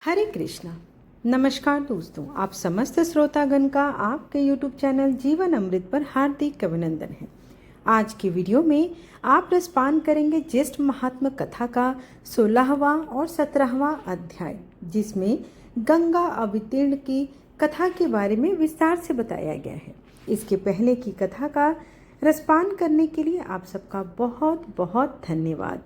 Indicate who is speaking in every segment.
Speaker 1: हरे कृष्णा। नमस्कार दोस्तों, आप समस्त श्रोतागण का आपके YouTube चैनल जीवन अमृत पर हार्दिक अभिनंदन है। आज की वीडियो में आप रसपान करेंगे ज्येष्ठ महात्मा कथा का 16वां और 17वां अध्याय, जिसमें गंगा अवतीर्ण की कथा के बारे में विस्तार से बताया गया है। इसके पहले की कथा का रसपान करने के लिए आप सबका बहुत बहुत धन्यवाद।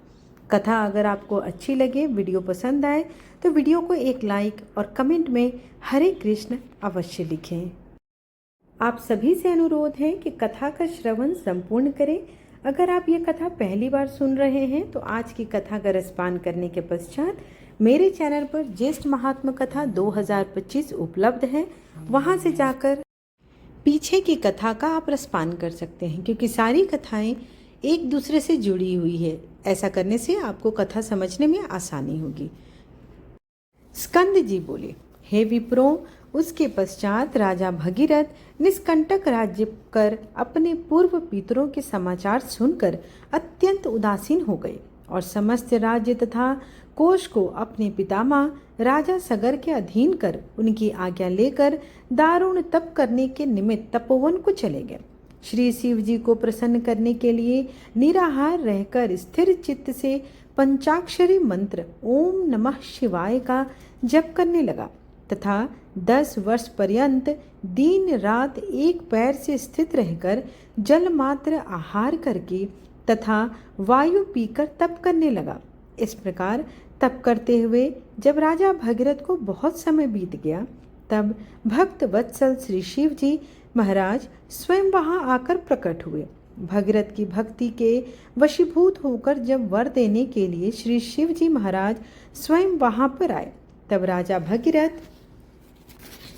Speaker 1: कथा अगर आपको अच्छी लगे, वीडियो पसंद आए तो वीडियो को एक लाइक और कमेंट में हरे कृष्ण अवश्य लिखें। आप सभी से अनुरोध है कि कथा का श्रवण संपूर्ण करें। अगर आप ये कथा पहली बार सुन रहे हैं तो आज की कथा का रसपान करने के पश्चात मेरे चैनल पर ज्येष्ठ महात्मा कथा 2025 उपलब्ध है, वहां से जाकर पीछे की कथा का आप रसपान कर सकते हैं, क्योंकि सारी कथाएं एक दूसरे से जुड़ी हुई है। ऐसा करने से आपको कथा समझने में आसानी होगी। स्कंद जी बोले, हे विप्रों, उसके पश्चात राजा भगीरथ निष्कंटक राज्य कर अपने पूर्व पितरों के समाचार सुनकर अत्यंत उदासीन हो गए और समस्त राज्य तथा कोश को अपने पितामह राजा सगर के अधीन कर उनकी आज्ञा लेकर दारुण तप करने के निमित्त तपोवन को चले गए। श्री शिव जी को प्रसन्न करने के लिए निराहार रहकर स्थिर चित्त से पंचाक्षरी मंत्र ओम नमः शिवाय का जप करने लगा तथा 10 वर्ष पर्यंत दिन रात एक पैर से स्थित रहकर जल मात्र आहार करके तथा वायु पीकर तप करने लगा। इस प्रकार तप करते हुए जब राजा भगीरथ को बहुत समय बीत गया, तब भक्त वत्सल श्री शिव जी महाराज स्वयं वहां आकर प्रकट हुए। भगीरथ की भक्ति के वशीभूत होकर जब वर देने के लिए श्री शिव जी महाराज स्वयं वहां पर आए, तब राजा भगीरथ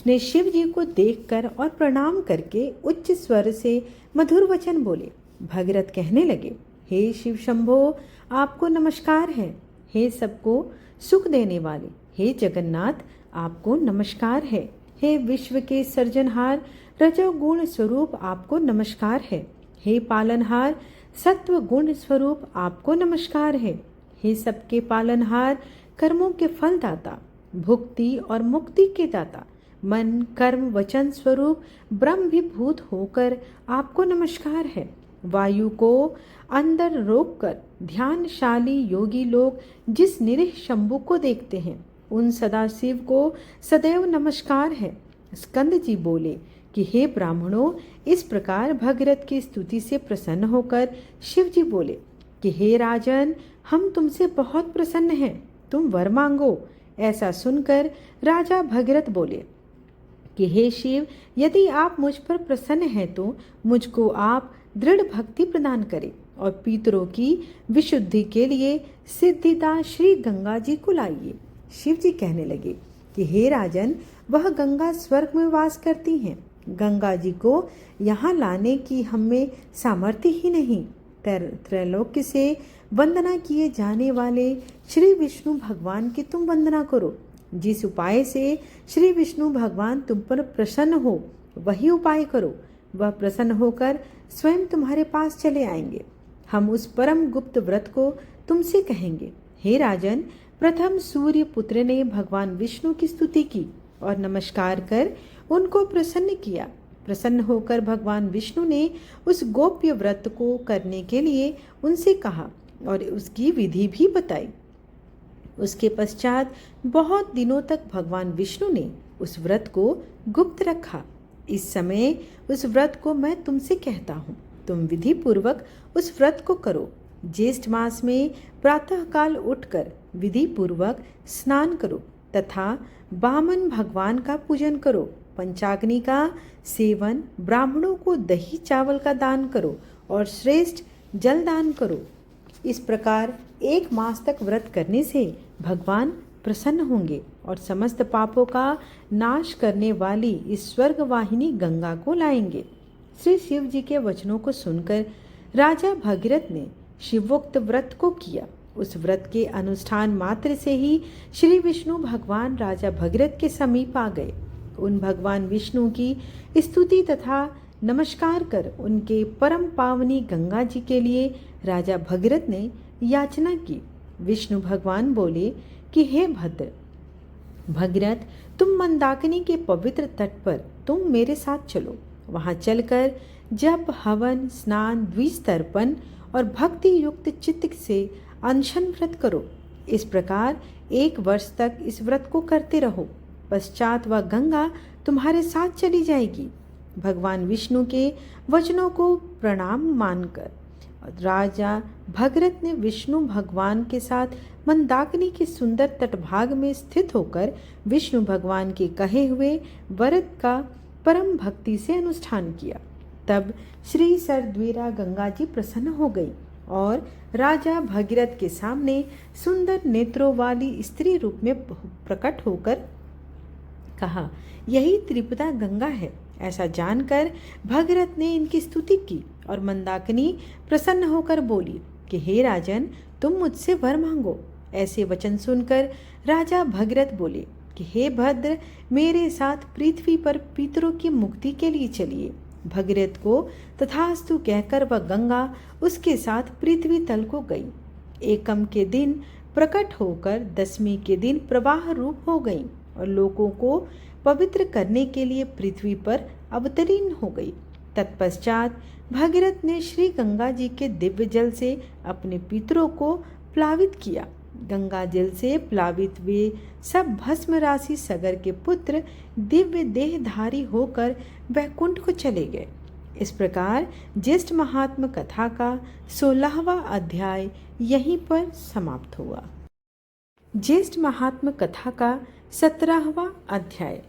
Speaker 1: ने शिव जी को देखकर और प्रणाम करके उच्च स्वर से मधुर वचन बोले। भगीरथ कहने लगे, हे शिव शंभो, आपको नमस्कार है। हे सबको सुख देने वाले, हे जगन्नाथ, आपको नमस्कार है। हे विश्व के सर्जनहार, रजोगुण स्वरूप आपको नमस्कार है। हे पालनहार, सत्व गुण स्वरूप आपको नमस्कार है। हे सबके पालनहार, कर्मों के फलदाता, भुक्ति और मुक्ति के दाता, मन कर्म वचन स्वरूप ब्रह्म विभूत होकर आपको नमस्कार है। वायु को अंदर रोककर ध्यानशाली योगी लोग जिस निरीह शंभु को देखते हैं, उन सदाशिव को सदैव नमस्कार है। स्कंद जी बोले कि हे ब्राह्मणों, इस प्रकार भगीरथ की स्तुति से प्रसन्न होकर शिव जी बोले कि हे राजन, हम तुमसे बहुत प्रसन्न हैं, तुम वर मांगो। ऐसा सुनकर राजा भगीरथ बोले कि हे शिव, यदि आप मुझ पर प्रसन्न हैं तो मुझको आप दृढ़ भक्ति प्रदान करें और पितरों की विशुद्धि के लिए सिद्धिदा श्री गंगा जी को लाइए। शिव जी कहने लगे कि हे राजन, वह गंगा स्वर्ग में वास करती हैं। गंगा जी को यहाँ लाने की हमें सामर्थ्य ही नहीं। त्रैलोक्य से वंदना किए जाने वाले श्री विष्णु भगवान की तुम वंदना करो। जिस उपाय से श्री विष्णु भगवान तुम पर प्रसन्न हो, वही उपाय करो। वह प्रसन्न होकर स्वयं तुम्हारे पास चले आएंगे। हम उस परम गुप्त व्रत को तुमसे कहेंगे। हे राजन, प्रथम सूर्य पुत्र ने भगवान विष्णु की स्तुति की और नमस्कार कर उनको प्रसन्न किया। प्रसन्न होकर भगवान विष्णु ने उस गोप्य व्रत को करने के लिए उनसे कहा और उसकी विधि भी बताई। उसके पश्चात बहुत दिनों तक भगवान विष्णु ने उस व्रत को गुप्त रखा। इस समय उस व्रत को मैं तुमसे कहता हूँ, तुम विधि पूर्वक उस व्रत को करो। ज्येष्ठ मास में प्रातःकाल उठकर विधि पूर्वक स्नान करो तथा वामन भगवान का पूजन करो। पंचाग्नि का सेवन, ब्राह्मणों को दही चावल का दान करो और श्रेष्ठ जल दान करो। इस प्रकार 1 मास तक व्रत करने से भगवान प्रसन्न होंगे और समस्त पापों का नाश करने वाली इस स्वर्ग वाहिनी गंगा को लाएंगे। श्री शिव जी के वचनों को सुनकर राजा भगीरथ ने शिवोक्त व्रत को किया। उस व्रत के अनुष्ठान मात्र से ही श्री विष्णु भगवान राजा भगीरथ के समीप आ गए। उन भगवान विष्णु की स्तुति तथा नमस्कार कर उनके परम पावनी गंगा जी के लिए राजा भगीरथ ने याचना की। विष्णु भगवान बोले कि हे भद्र, भगीरथ, तुम मंदाकिनी के पवित्र तट पर तुम मेरे साथ चलो। वहां चलकर जप, हवन, स्नान, द्विज तर्पण और भक्ति युक्त चित्त से अनशन व्रत करो। इस प्रकार 1 वर्ष तक इस व्रत को करते रहो। पश्चात वह गंगा तुम्हारे साथ चली जाएगी। भगवान विष्णु के वचनों को प्रणाम मानकर राजा भगीरथ ने विष्णु भगवान के साथ मंदाकिनी के सुंदर तटभाग में स्थित होकर विष्णु भगवान के कहे हुए व्रत का परम भक्ति से अनुष्ठान किया। तब श्री सरद्वीरा गंगा जी प्रसन्न हो गई और राजा भगीरथ के सामने सुंदर नेत्रों वाली स्त्री रूप में प्रकट होकर कहा, यही त्रिपुरा गंगा है। ऐसा जानकर भगीरथ ने इनकी स्तुति की और मंदाकिनी प्रसन्न होकर बोली कि हे राजन, तुम मुझसे वर मांगो। ऐसे वचन सुनकर राजा भगीरथ बोले कि हे भद्र, मेरे साथ पृथ्वी पर पितरों की मुक्ति के लिए चलिए। भगीरथ को तथास्तु कहकर वह गंगा उसके साथ पृथ्वी तल को गई। एकम के दिन प्रकट होकर 10वीं के दिन प्रवाह रूप हो गई और लोगों को पवित्र करने के लिए पृथ्वी पर अवतीर्ण हो गई। तत्पश्चात भगीरथ ने श्री गंगा जी के दिव्य जल से अपने पितरों को प्लावित किया। गंगा जल से प्लावित वे सब भस्म राशि सगर के पुत्र दिव्य देहधारी होकर वैकुंठ को चले गए। इस प्रकार ज्येष्ठ महात्म कथा का 16वां अध्याय यहीं पर समाप्त हुआ। ज्येष्ठ महात्म कथा का 17वां अध्याय।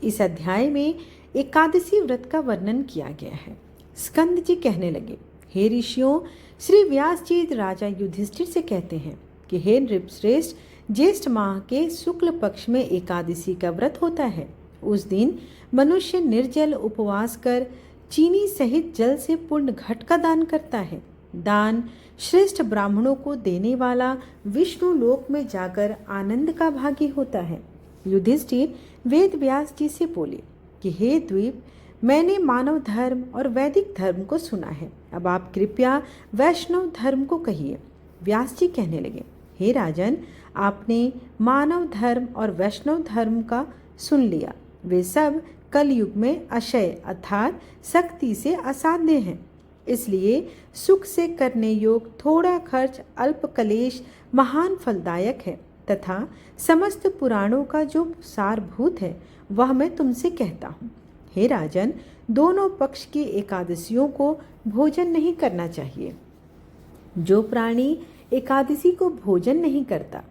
Speaker 1: इस अध्याय में एकादशी व्रत का वर्णन किया गया है। स्कंद जी कहने लगे, हे ऋषियों, श्री व्यास जी राजा युधिष्ठिर से कहते हैं कि हे नृपश्रेष्ठ, ज्येष्ठ माह के शुक्ल पक्ष में एकादशी का व्रत होता है। उस दिन मनुष्य निर्जल उपवास कर चीनी सहित जल से पूर्ण घट का दान करता है। दान श्रेष्ठ ब्राह्मणों को देने वाला विष्णु लोक में जाकर आनंद का भागी होता है। युधिष्ठिर वेद व्यास जी से बोले कि हे द्वीप, मैंने मानव धर्म और वैदिक धर्म को सुना है, अब आप कृपया वैष्णव धर्म को कहिए। व्यास जी कहने लगे, हे राजन, आपने मानव धर्म और वैष्णव धर्म का सुन लिया। वे सब कलयुग में अक्षय अर्थात शक्ति से असाध्य हैं। इसलिए सुख से करने योग, थोड़ा खर्च, अल्प कलेश महान फलदायक है तथा समस्त पुराणों का जो सारभूत है वह मैं तुमसे कहता हूँ। हे राजन, दोनों पक्ष की एकादशियों को भोजन नहीं करना चाहिए। जो प्राणी एकादशी को भोजन नहीं करता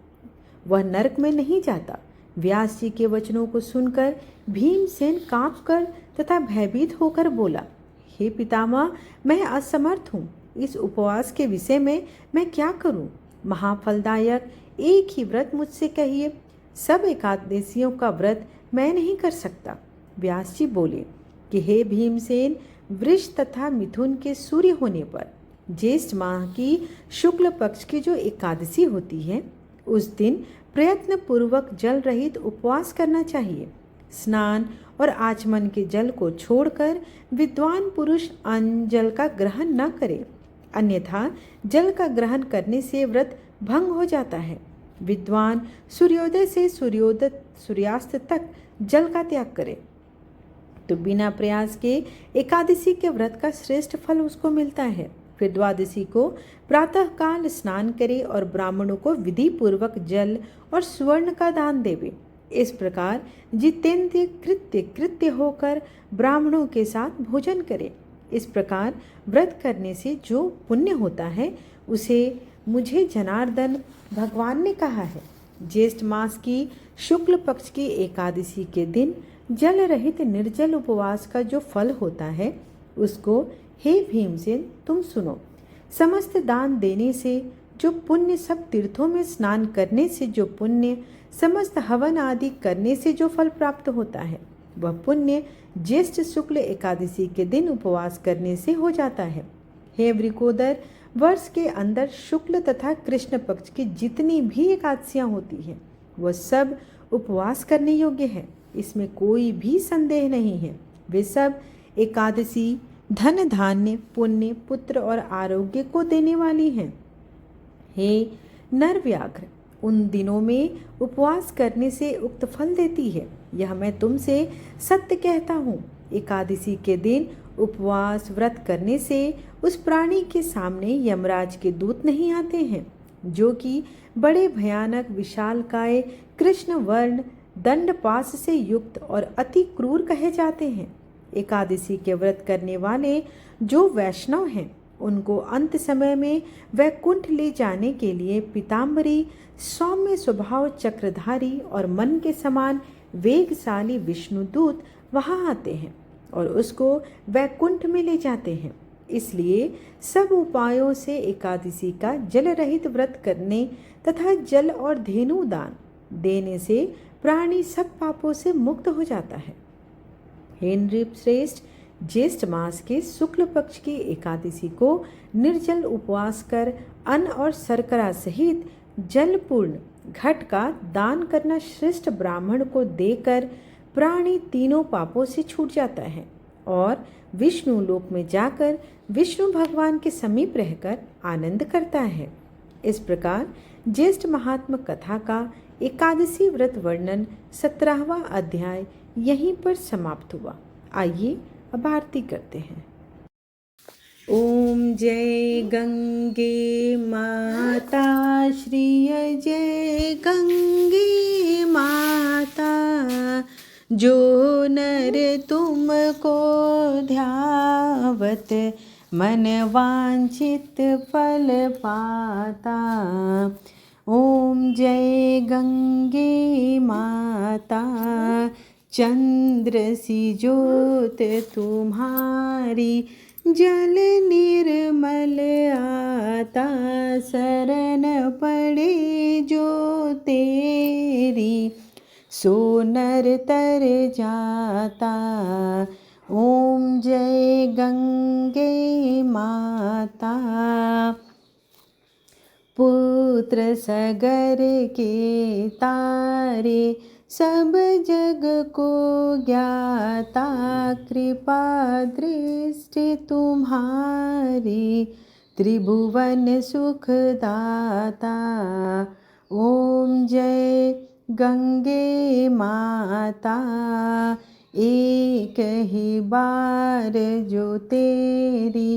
Speaker 1: वह नरक में नहीं जाता। व्यास जी के वचनों को सुनकर भीमसेन कांपकर तथा भयभीत होकर बोला, हे पितामह, मैं असमर्थ हूँ। इस उपवास के विषय में मैं क्या करूँ? महाफलदायक एक ही व्रत मुझसे कहिए। सब एकादशियों का व्रत मैं नहीं कर सकता। व्यास जी बोले कि हे भीमसेन, वृष तथा मिथुन के सूर्य होने पर ज्येष्ठ माह की शुक्ल पक्ष की जो एकादशी होती है उस दिन प्रयत्न पूर्वक जल रहित उपवास करना चाहिए। स्नान और आचमन के जल को छोड़कर विद्वान पुरुष अन्न जल का ग्रहण न करे, अन्यथा जल का ग्रहण करने से व्रत भंग हो जाता है। विद्वान सूर्योदय से सूर्यास्त तक जल का त्याग करे तो बिना प्रयास के एकादशी के व्रत का श्रेष्ठ फल उसको मिलता है। फिर द्वादशी को प्रातः काल स्नान करे और ब्राह्मणों को विधि पूर्वक जल और स्वर्ण का दान देवे। इस प्रकार जितेंद्र कृत्य होकर ब्राह्मणों के साथ भोजन करे। इस प्रकार व्रत करने से जो पुण्य होता है उसे मुझे जनार्दन भगवान ने कहा है। ज्येष्ठ मास की शुक्ल पक्ष की एकादशी के दिन जल रहित निर्जल उपवास का जो फल होता है उसको हे भीमसेन तुम सुनो। समस्त दान देने से जो पुण्य, सब तीर्थों में स्नान करने से जो पुण्य, समस्त हवन आदि करने से जो फल प्राप्त होता है वह पुण्य ज्येष्ठ शुक्ल एकादशी के दिन उपवास करने से हो जाता है। हे वृकोदर, वर्ष के अंदर शुक्ल तथा कृष्ण पक्ष की जितनी भी एकादशियां होती हैं वह सब उपवास करने योग्य है, इसमें कोई भी संदेह नहीं है। वे सब एकादशी धन, धान्य, पुण्य, पुत्र और आरोग्य को देने वाली हैं। हे नरव्याघ्र, उन दिनों में उपवास करने से उक्त फल देती है। यह मैं तुमसे सत्य कहता हूँ। एकादशी के दिन उपवास व्रत करने से उस प्राणी के सामने यमराज के दूत नहीं आते हैं, जो कि बड़े भयानक विशालकाय कृष्ण वर्ण दंडपास से युक्त और अति क्रूर कहे जाते हैं। एकादशी के व्रत करने वाले जो वैष्णव हैं, उनको अंत समय में वैकुंठ ले जाने के लिए पीताम्बरी सौम्य स्वभाव चक्रधारी और मन के समान वेगशाली विष्णुदूत वहां आते हैं और उसको वैकुंठ में ले जाते हैं। इसलिए सब उपायों से एकादशी का जल रहित व्रत करने तथा जल और धेनु दान देने से प्राणी सब पापों से मुक्त हो जाता है। हे नृप श्रेष्ठ, ज्येष्ठ मास के शुक्ल पक्ष की एकादशी को निर्जल उपवास कर अन्न और शर्करा सहित जलपूर्ण घट का दान करना श्रेष्ठ ब्राह्मण को देकर प्राणी तीनों पापों से छूट जाता है और विष्णु लोक में जाकर विष्णु भगवान के समीप रहकर आनंद करता है। इस प्रकार ज्येष्ठ महात्मा कथा का एकादशी व्रत वर्णन 17वां अध्याय यहीं पर समाप्त हुआ। आइए अब आरती करते हैं। ओम जय गंगे माता श्री जय गंगे माता, जो नर तुमको ध्यावत मन वांछित फल पाता। ओम जय गंगे माता, चंद्र सी ज्योत तुम्हारी जल निर्मल आता। शरण पड़े जो तेरी सो नर तर जाता। ओम जय गंगे माता, पुत्र सगर के तारे सब जग को ज्ञाता। कृपा दृष्टि तुम्हारी त्रिभुवन सुखदाता। ओम जय गंगे माता, एक ही बार जो तेरी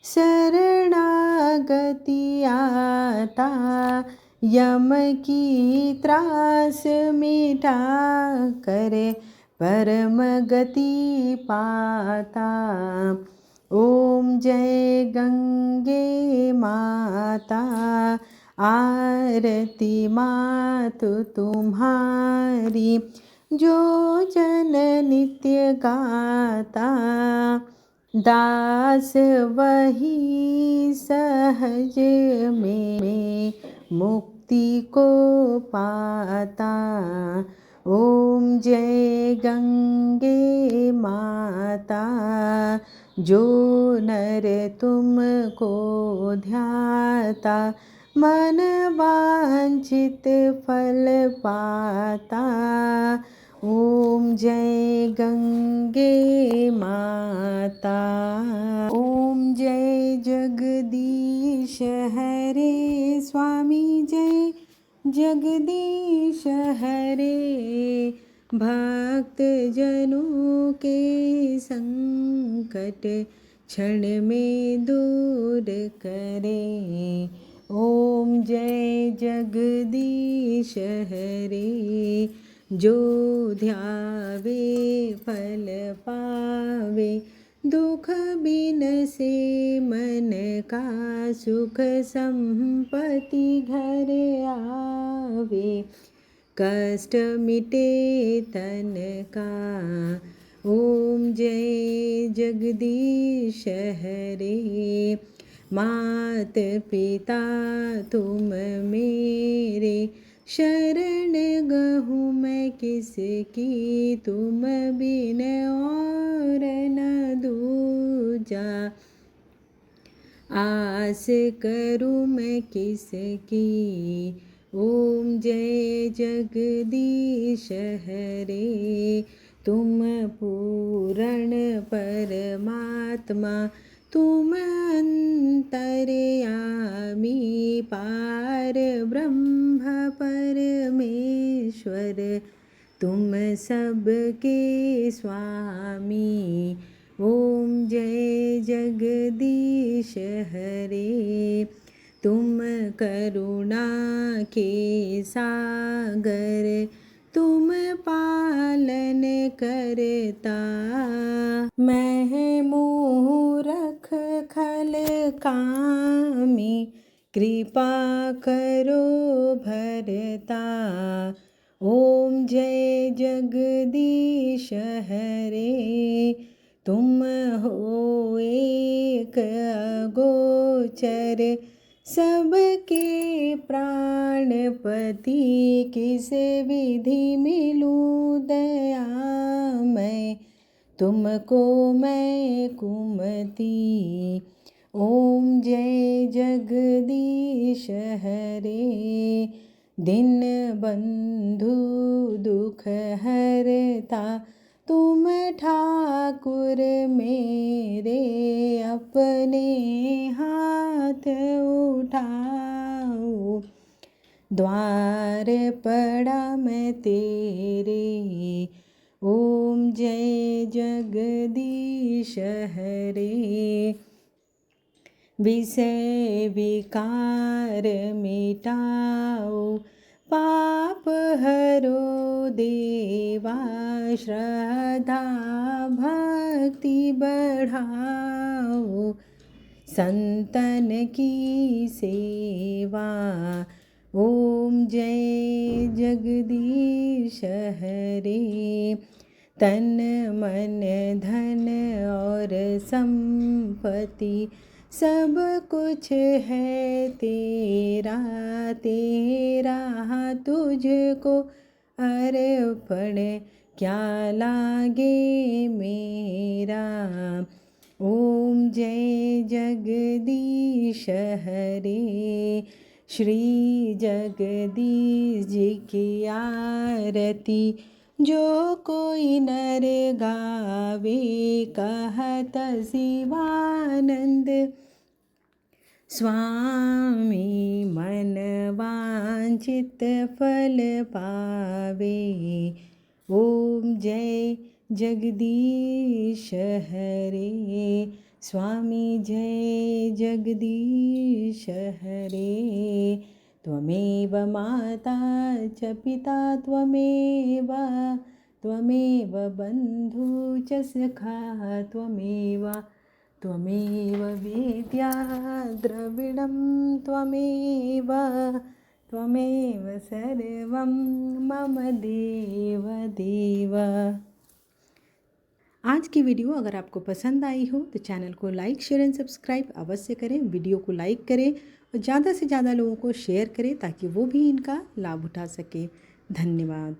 Speaker 1: शरणागति आता। यम की त्रास मिटा करे परम गति पाता। ओम जय गंगे माता, आरती मातु तुम्हारी जो जन नित्य गाता। दास वही सहज में मुक्ति को पाता। ओम जय गंगे माता, जो नर तुमको ध्याता मन वांछित फल पाता। ओम जय गंगे माता। ओम जय जगदीश हरे स्वामी, जय जगदीश हरे। भक्त जनों के संकट क्षण में दूर करे। ओम जय जगदीश हरे, जो ध्यावे फल पावे। दुख बिन से मन का सुख संपत्ति घर आवे। कष्ट मिटे तन का। ओम जय जगदीश हरे। मात पिता तुम मेरे, शरण गहूँ मैं किसकी। तुम बिन और न दूजा, आस करूँ मैं किसकी। ओम जय जगदीश हरे। तुम पूर्ण परमात्मा, तुम अंतर्यामी पार ब्रह्म परमेश्वर, तुम सबके स्वामी। ओम जय जगदीश हरे, तुम करुणा के सागर, तुम पालन करता। मैं मूरख खल कामी, कृपा करो भरता। ओम जय जगदीश हरे, तुम हो एक अगोचर, सबके प्राणपति। किस विधि मिलूं दयामय, तुमको मैं कुमति। ओम जय जगदीश हरे, दिन बंधु दुख हरता। तुम ठाकुर मेरे, अपने हाथ उठाओ। द्वार पड़ा मैं तेरे, ओम जय जगदीश हरे। विषय विकार मिटाओ, पाप हरो देवा। श्रद्धा भक्ति बढ़ाओ, संतन की सेवा। ओम जय जगदीश हरे, तन मन धन और संपत्ति, सब कुछ है तेरा। तेरा तुझको अर्पण, क्या लागे मेरा। ओम जय जगदीश हरे, श्री जगदीश जी की आरती, जो कोई नर गावे। कहत शिवानंद स्वामी, मन वांछित फल पावे। ओम जय जगदीश हरे, स्वामी जय जगदीश हरे। त्वमेव माता च पिता त्वमेव, त्वमेव बन्धु च सखा त्वमेव, त्वमेव वेद्या द्रविणं त्वमेव, त्वमेव सर्वं मम देव देव। आज की वीडियो अगर आपको पसंद आई हो तो चैनल को लाइक शेयर एंड सब्सक्राइब अवश्य करें। वीडियो को लाइक करें और ज़्यादा से ज़्यादा लोगों को शेयर करें ताकि वो भी इनका लाभ उठा सके। धन्यवाद।